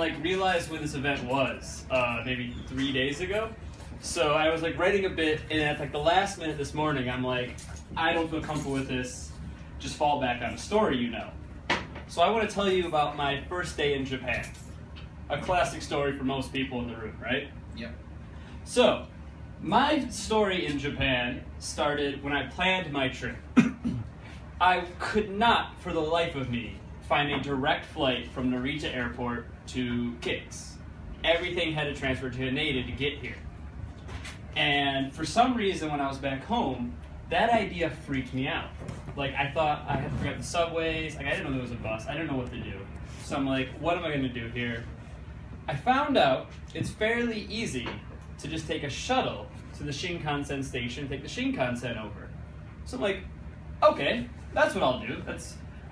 like realized when this event was, maybe 3 days ago. So I was like writing a bit, and at like the last minute this morning, I'm like, I don't feel comfortable with this. Just fall back on a story, you know. So I want to tell you about my first day in Japan. A classic story for most people in the room, right? Yep. So, my story in Japan started when I planned my trip. I could not, for the life of me, find a direct flight from Narita Airport to Kix. Everything had to transfer to Haneda to get here. And for some reason, when I was back home, that idea freaked me out. Like, I thought I had forgot the subways. Like, I didn't know there was a bus. I didn't know what to do. So I'm like, what am I going to do here? I found out it's fairly easy to just take a shuttle to the Shinkansen station, take the Shinkansen over. So I'm like, okay, that's what I'll do.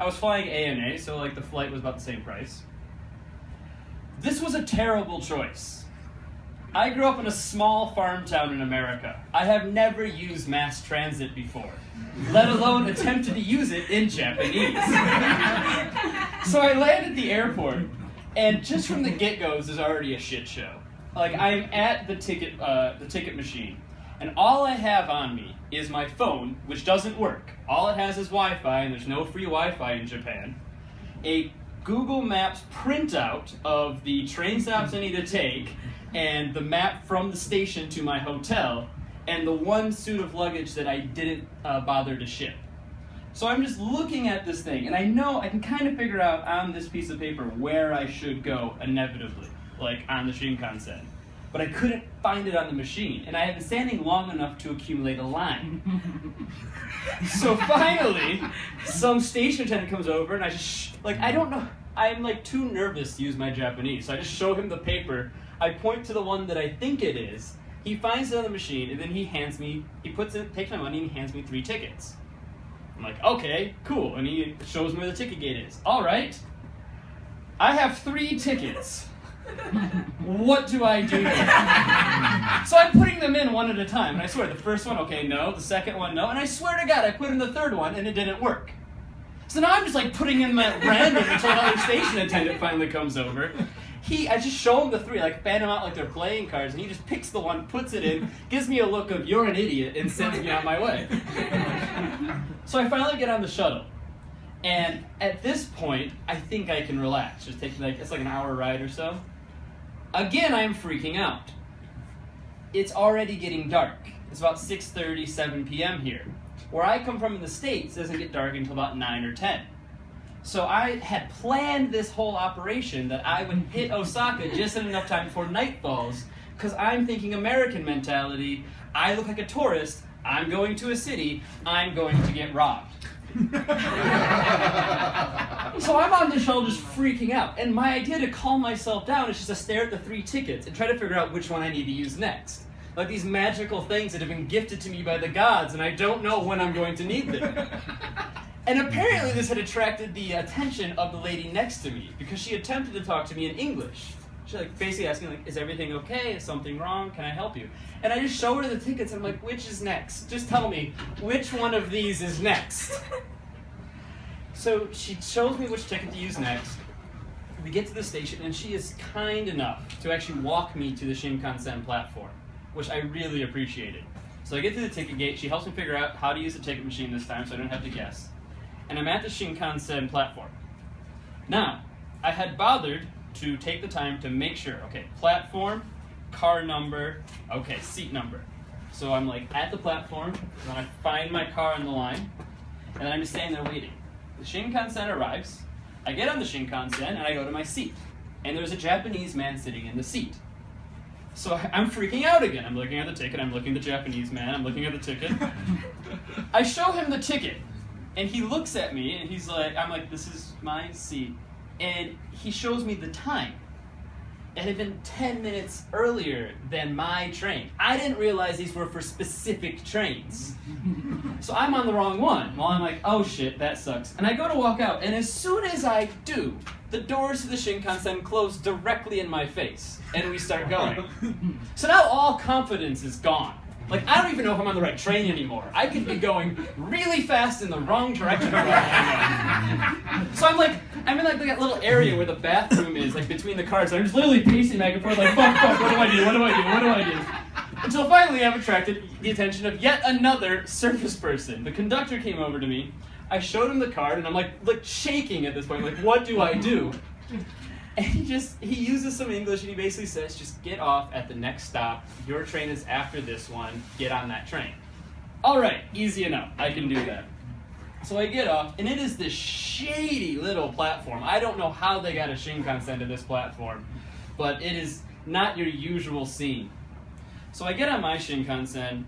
I was flying ANA, so like the flight was about the same price. This was a terrible choice. I grew up in a small farm town in America. I have never used mass transit before, let alone attempted to use it in Japanese. So I land at the airport, and just from the get-go, this is already a shit show. Like, I'm at the ticket machine, and all I have on me is my phone, which doesn't work. All it has is Wi-Fi, and there's no free Wi-Fi in Japan. A Google Maps printout of the train stops I need to take, and the map from the station to my hotel, and the one suit of luggage that I didn't bother to ship. So I'm just looking at this thing, and I know I can kind of figure out on this piece of paper where I should go inevitably, like on the Shinkansen. But I couldn't find it on the machine, and I had been standing long enough to accumulate a line. So finally, some station attendant comes over, and I just, I don't know, I'm like too nervous to use my Japanese, so I just show him the paper. I point to the one that I think it is. He finds it on the machine, and then he takes my money, and he hands me 3 tickets. I'm like, okay, cool. And he shows me where the ticket gate is. All right. I have 3 tickets. What do I do here? So I'm putting them in one at a time. And I swear, the first one, okay, no. The second one, no. And I swear to God, I put in the third one, and it didn't work. So now I'm just like putting in my random until another station attendant finally comes over. I just show him the 3, like fan them out like they're playing cards, and he just picks the one, puts it in, gives me a look of "you're an idiot," and sends me on my way. So I finally get on the shuttle, and at this point, I think I can relax. Just take it's like an hour ride or so. Again, I'm freaking out. It's already getting dark. It's about 6:30, 7 p.m. here. Where I come from in the States, it doesn't get dark until about 9 or 10. So I had planned this whole operation that I would hit Osaka just in enough time before night falls, because I'm thinking American mentality. I look like a tourist. I'm going to a city. I'm going to get robbed. So I'm on the shuttle just freaking out. And my idea to calm myself down is just to stare at the 3 tickets and try to figure out which one I need to use next. Like these magical things that have been gifted to me by the gods, and I don't know when I'm going to need them. And apparently this had attracted the attention of the lady next to me, because she attempted to talk to me in English. She basically asking, is everything okay? Is something wrong? Can I help you? And I just show her the tickets, and I'm like, which is next? Just tell me, which one of these is next? So she shows me which ticket to use next. We get to the station, and she is kind enough to actually walk me to the Shinkansen platform, which I really appreciated. So I get to the ticket gate. She helps me figure out how to use the ticket machine this time, so I don't have to guess. And I'm at the Shinkansen platform. Now, I had bothered to take the time to make sure, okay, platform, car number, okay, seat number. So I'm like at the platform, and I find my car on the line, and I'm just standing there waiting. The Shinkansen arrives, I get on the Shinkansen, and I go to my seat. And there's a Japanese man sitting in the seat. So I'm freaking out again. I'm looking at the ticket, I'm looking at the Japanese man, I'm looking at the ticket. I show him the ticket. And he looks at me, and he's like, I'm like, this is my seat. And he shows me the time. It had been 10 minutes earlier than my train. I didn't realize these were for specific trains. So I'm on the wrong one. Well, I'm like, oh shit, that sucks. And I go to walk out, and as soon as I do, the doors to the Shinkansen close directly in my face, and we start going. So now all confidence is gone. Like, I don't even know if I'm on the right train anymore. I could be going really fast in the wrong direction. So I'm in like that little area where the bathroom is, like between the cars. I'm just literally pacing back and forth, like, fuck, what do I do? What do I do? Until finally I've attracted the attention of yet another surface person. The conductor came over to me. I showed him the card, and I'm like shaking at this point. I'm like, what do I do? And he uses some English, and he basically says, just get off at the next stop. Your train is after this one. Get on that train. All right, easy enough. I can do that. So I get off, and it is this shady little platform. I don't know how they got a Shinkansen to this platform, but it is not your usual scene. So I get on my Shinkansen,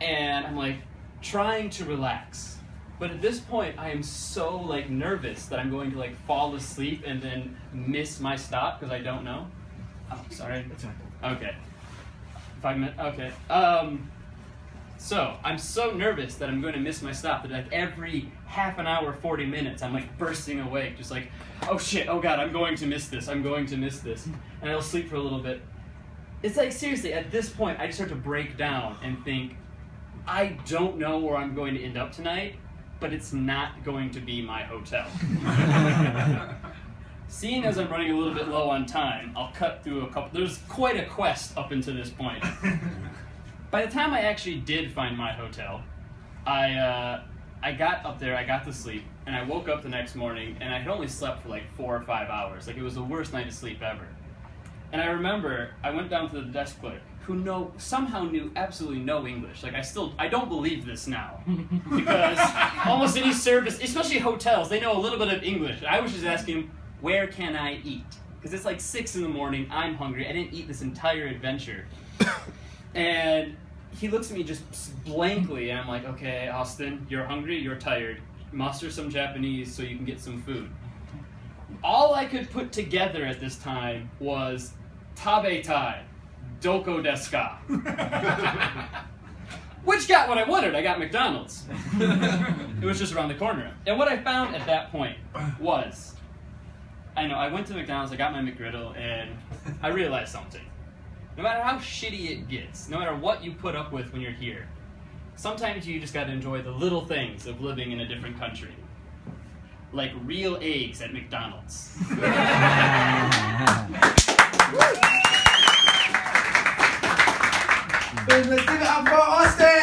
and I'm like trying to relax. But at this point, I am so like nervous that I'm going to like fall asleep and then miss my stop because I don't know. Oh, sorry. That's fine. Okay. 5 minutes. Okay. So I'm so nervous that I'm going to miss my stop that like every half an hour, 40 minutes, I'm like bursting awake, just like, oh shit, oh god, I'm going to miss this. And I'll sleep for a little bit. It's like seriously, at this point, I just start to break down and think, I don't know where I'm going to end up tonight, but it's not going to be my hotel. Seeing as I'm running a little bit low on time, I'll cut through a couple. There's quite a quest up until this point. By the time I actually did find my hotel, I got up there, I got to sleep, and I woke up the next morning, and I had only slept for like 4 or 5 hours. Like, it was the worst night of sleep ever. And I remember I went down to the desk clerk, who somehow knew absolutely no English. Like, I don't believe this now. Because almost any service, especially hotels, they know a little bit of English. And I was just asking him, where can I eat? Because it's like 6 in the morning, I'm hungry, I didn't eat this entire adventure. And he looks at me just blankly, and I'm like, okay, Austin, you're hungry, you're tired. Muster some Japanese so you can get some food. All I could put together at this time was tabetai, doko desu ka? Which got what I wanted. I got McDonald's. It was just around the corner. And what I found at that point was, I went to McDonald's, I got my McGriddle, and I realized something. No matter how shitty it gets, no matter what you put up with when you're here, sometimes you just gotta enjoy the little things of living in a different country. Like real eggs at McDonald's. Let's give it up for Austin!